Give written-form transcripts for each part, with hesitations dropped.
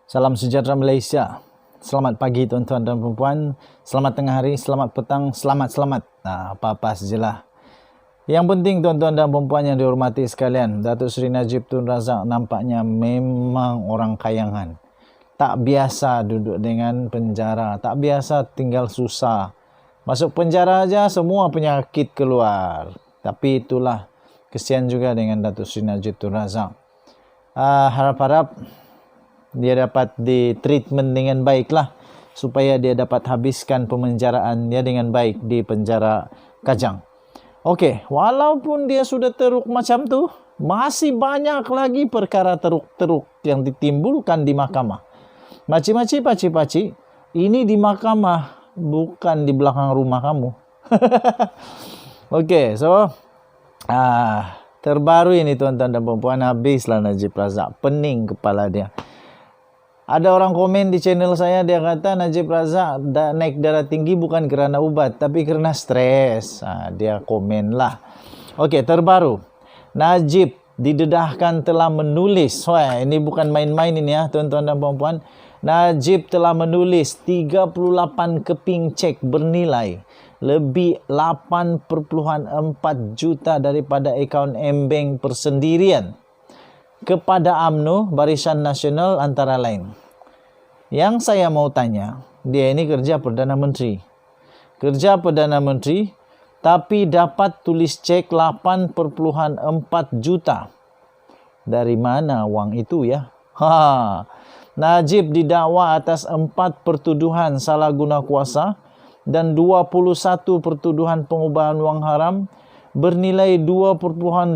Salam sejahtera Malaysia. Selamat pagi tuan-tuan dan puan-puan. Selamat tengah hari, selamat petang, selamat. Apa-apa sajalah. Yang penting tuan-tuan dan puan-puan yang dihormati sekalian, Datuk Seri Najib Tun Razak nampaknya memang orang kayangan. Tak biasa duduk dengan penjara, tak biasa tinggal susah. Masuk penjara aja semua penyakit keluar. Tapi itulah, kesian juga dengan Datuk Seri Najib Tun Razak. Harap-harap dia dapat ditreatment dengan baik lah, supaya dia dapat habiskan pemenjaraan dia dengan baik di penjara Kajang. Okey, walaupun dia sudah teruk macam tu, masih banyak lagi perkara teruk-teruk yang ditimbulkan di mahkamah. Paci, ini di mahkamah, bukan di belakang rumah kamu. Okey, so terbaru ini tuan-tuan dan puan-puan, habislah Najib Razak, pening kepala dia. Ada orang komen di channel saya, dia kata Najib Razak naik darah tinggi bukan kerana ubat, tapi kerana stres. Dia komen lah. Okey, terbaru. Najib didedahkan telah menulis. Wah, ini bukan main-main ini ya, tuan-tuan dan puan-puan. Najib telah menulis 38 keping cek bernilai lebih 8.4 juta daripada akaun M-Bank persendirian kepada UMNO, Barisan Nasional antara lain. Yang saya mau tanya, dia ini kerja Perdana Menteri. Tapi dapat tulis cek 8.4 juta. Dari mana wang itu ya? Najib didakwa atas 4 pertuduhan salah guna kuasa dan 21 pertuduhan pengubahan wang haram bernilai 2.28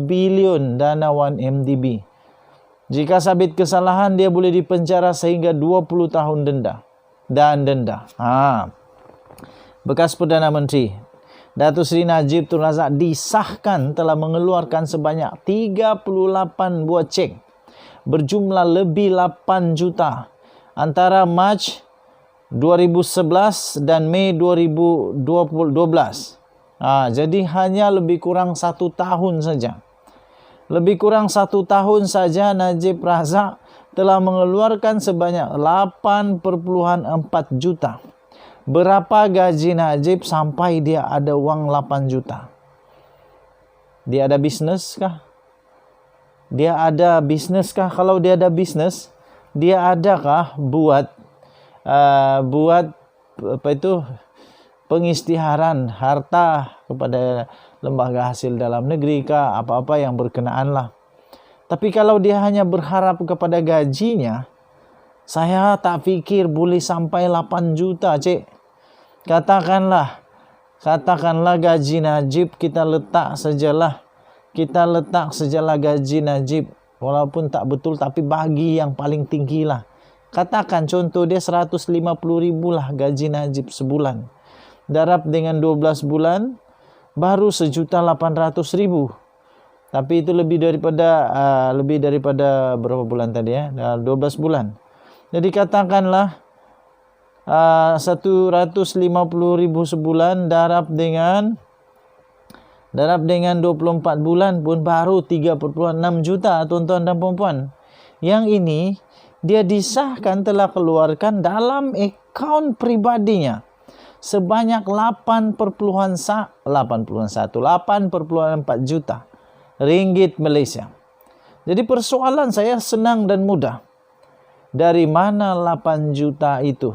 bilion dana 1MDB. Jika sabit kesalahan, dia boleh dipenjara sehingga 20 tahun denda. Bekas Perdana Menteri Datuk Seri Najib Tun Razak disahkan telah mengeluarkan sebanyak 38 buah cek berjumlah lebih 8 juta antara Mac 2011 dan Mei 2012. Jadi hanya lebih kurang 1 tahun saja. Najib Razak telah mengeluarkan sebanyak 8.4 juta. Berapa gaji Najib sampai dia ada wang 8 juta? Dia ada bisnes kah? Kalau dia ada bisnes, dia adakah buat pengisytiharan harta kepada lembaga hasil dalam negeri kah, apa-apa yang berkenaan lah. Tapi kalau dia hanya berharap kepada gajinya, saya tak fikir boleh sampai 8 juta, cik. Katakanlah gaji Najib kita letak sajalah gaji Najib, walaupun tak betul tapi bagi yang paling tinggi lah. Katakan contoh dia 150,000 lah gaji Najib sebulan. Darab dengan 12 bulan baru 1.800.000. Tapi itu lebih daripada berapa bulan tadi ya? 12 bulan. Jadi katakanlah 150,000 sebulan darab dengan 24 bulan pun baru 3.6 juta tuan-tuan dan puan-puan. Yang ini dia disahkan telah keluarkan dalam akaun pribadinya sebanyak 8.4 juta ringgit Malaysia. Jadi persoalan saya senang dan mudah. Dari mana 8 juta itu?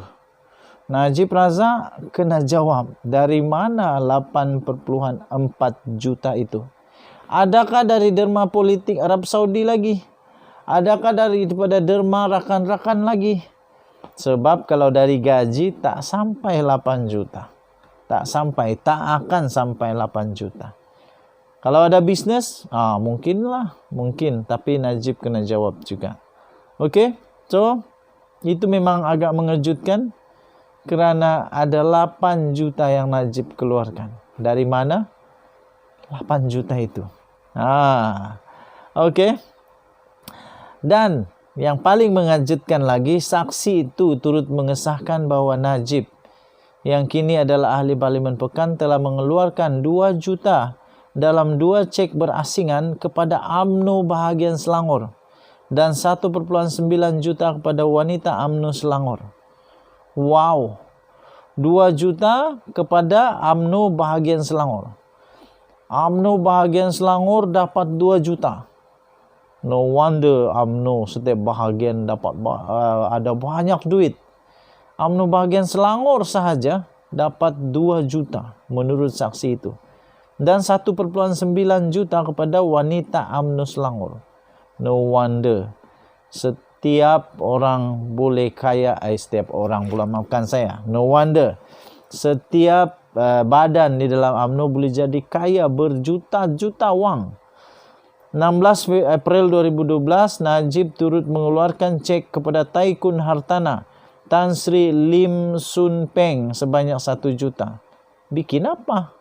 Najib Razak kena jawab, dari mana 8.4 juta itu? Adakah dari derma politik Arab Saudi lagi? Adakah daripada derma rakan-rakan lagi? Sebab kalau dari gaji tak sampai 8 juta. Tak akan sampai 8 juta. Kalau ada bisnes, mungkin, tapi Najib kena jawab juga. Okey, so itu memang agak mengejutkan kerana ada 8 juta yang Najib keluarkan. Dari mana 8 juta itu? Okey. Dan yang paling mengejutkan lagi, saksi itu turut mengesahkan bahawa Najib yang kini adalah ahli Parlimen Pekan telah mengeluarkan 2 juta dalam 2 cek berasingan kepada UMNO bahagian Selangor dan 1,9 juta kepada wanita UMNO Selangor. Wow. 2 juta kepada UMNO bahagian Selangor. UMNO bahagian Selangor dapat 2 juta. No wonder UMNO setiap bahagian dapat ada banyak duit. UMNO bahagian Selangor sahaja dapat 2 juta menurut saksi itu. Dan 1,9 juta kepada wanita UMNO Selangor. No wonder setiap orang boleh kaya. Setiap orang pula, maafkan saya. No wonder setiap badan di dalam UMNO boleh jadi kaya berjuta-juta wang. 16 April 2012, Najib turut mengeluarkan cek kepada Taikun Hartana Tan Sri Lim Sun Peng sebanyak 1 juta. Bikin apa?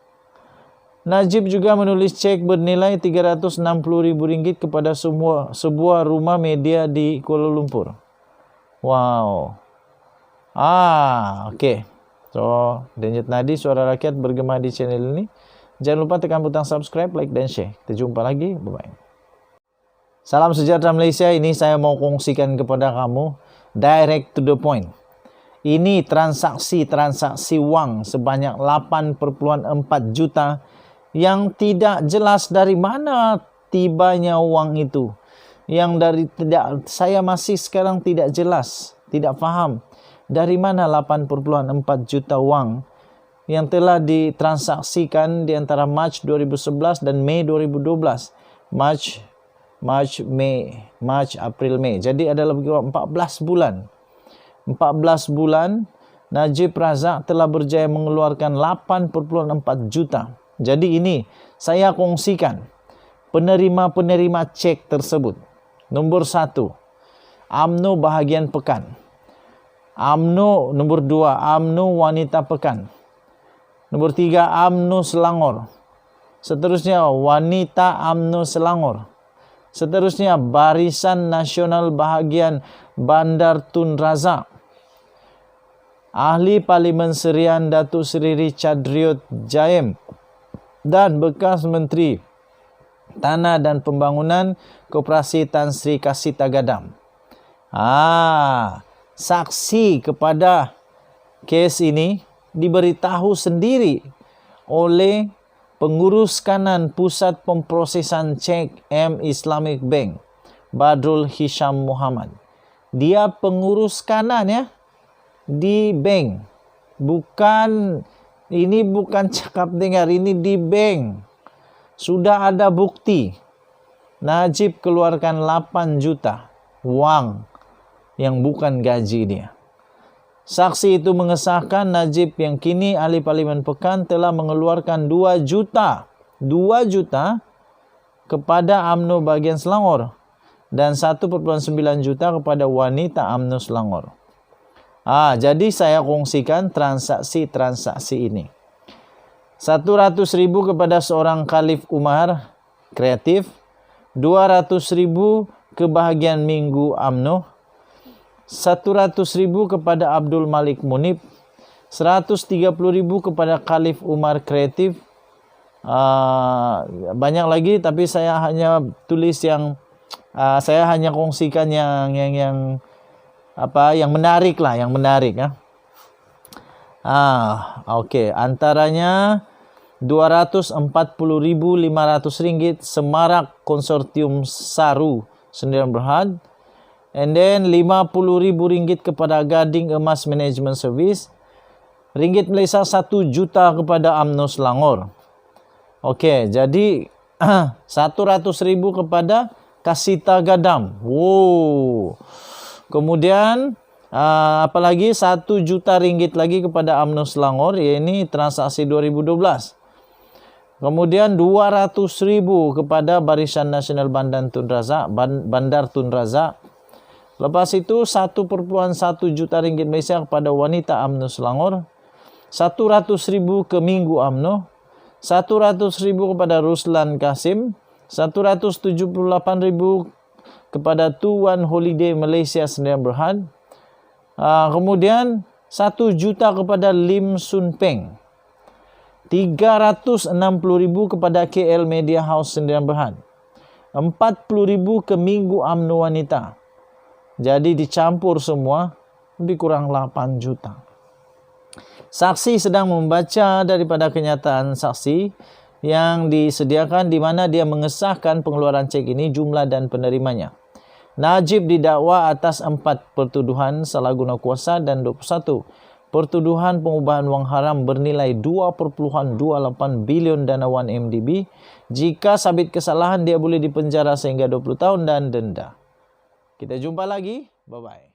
Najib juga menulis cek bernilai RM360,000 kepada sebuah rumah media di Kuala Lumpur. Wow. Okey. So, Denyut Nadi, suara rakyat bergema di channel ini. Jangan lupa tekan butang subscribe, like dan share. Kita jumpa lagi. Bye-bye. Salam sejahtera Malaysia. Ini saya mau kongsikan kepada kamu direct to the point. Ini transaksi wang sebanyak 8,4 juta yang tidak jelas dari mana tibanya wang itu. Saya masih sekarang tidak jelas, tidak faham dari mana 8,4 juta wang yang telah ditransaksikan di antara Mac 2011 dan Mei 2012. Mac, April, Mei. Jadi ada lebih kurang 14 bulan. 14 bulan Najib Razak telah berjaya mengeluarkan 8,4 juta. Jadi ini saya kongsikan penerima-penerima cek tersebut. Nombor 1, UMNO bahagian Pekan. UMNO nombor 2, UMNO wanita Pekan. Nombor 3, UMNO Selangor. Seterusnya wanita UMNO Selangor. Seterusnya Barisan Nasional bahagian Bandar Tun Razak. Ahli Parlimen Serian Datuk Seri Richard Riot Jaim dan bekas Menteri Tanah dan Pembangunan Koperasi Tan Sri Kasita Gadam. Saksi kepada kes ini diberitahu sendiri oleh pengurus kanan Pusat Pemprosesan Cek M Islamic Bank, Badrul Hisham Muhammad. Dia pengurus kanan ya di bank. Ini bukan cakap dengar, ini di bank. Sudah ada bukti. Najib keluarkan 8 juta wang yang bukan gaji dia. Saksi itu mengesahkan Najib yang kini ahli Parlimen Pekan telah mengeluarkan 2 juta kepada UMNO bahagian Selangor dan 1,9 juta kepada wanita UMNO Selangor. Jadi saya kongsikan transaksi ini. 100,000 kepada seorang Khalif Umar Kreatif, 200,000 ke bahagian Minggu UMNO, 100,000 kepada Abdul Malik Munib, 130,000 kepada Khalif Umar Kreatif. Banyak lagi tapi saya hanya tulis saya hanya kongsikan yang menarik lah, yang menarik ya. Okey, antaranya RM240,500 Semarak Konsortium Saru Sdn Bhd, and then RM50,000 kepada Gading Emas Management Service, ringgit Malaysia 1 juta kepada UMNO Selangor. Okey, jadi 100,000 kepada Kasita Gadam. Kemudian apalagi 1 juta ringgit lagi kepada UMNO Selangor, ini transaksi 2012. Kemudian 200,000 kepada Barisan Nasional Bandar Tun Razak. Lepas itu 1,1 juta ringgit Malaysia kepada wanita UMNO Selangor, 100,000 ke Minggu UMNO, 100,000 kepada Ruslan Kasim, 178,000 kepada Tuan Holiday Malaysia Sdn Bhd. Kemudian 1 juta kepada Lim Sun Peng, 360,000 kepada KL Media House Sdn Bhd, 40,000 ke minggu UMNO wanita. Jadi dicampur semua, lebih kurang 8 juta. Saksi sedang membaca daripada kenyataan saksi yang disediakan di mana dia mengesahkan pengeluaran cek ini, jumlah dan penerimanya. Najib didakwa atas 4 pertuduhan salah guna kuasa dan 21 pertuduhan pengubahan wang haram bernilai 2.28 bilion dana 1MDB. Jika sabit kesalahan, dia boleh dipenjara sehingga 20 tahun dan denda. Kita jumpa lagi. Bye-bye.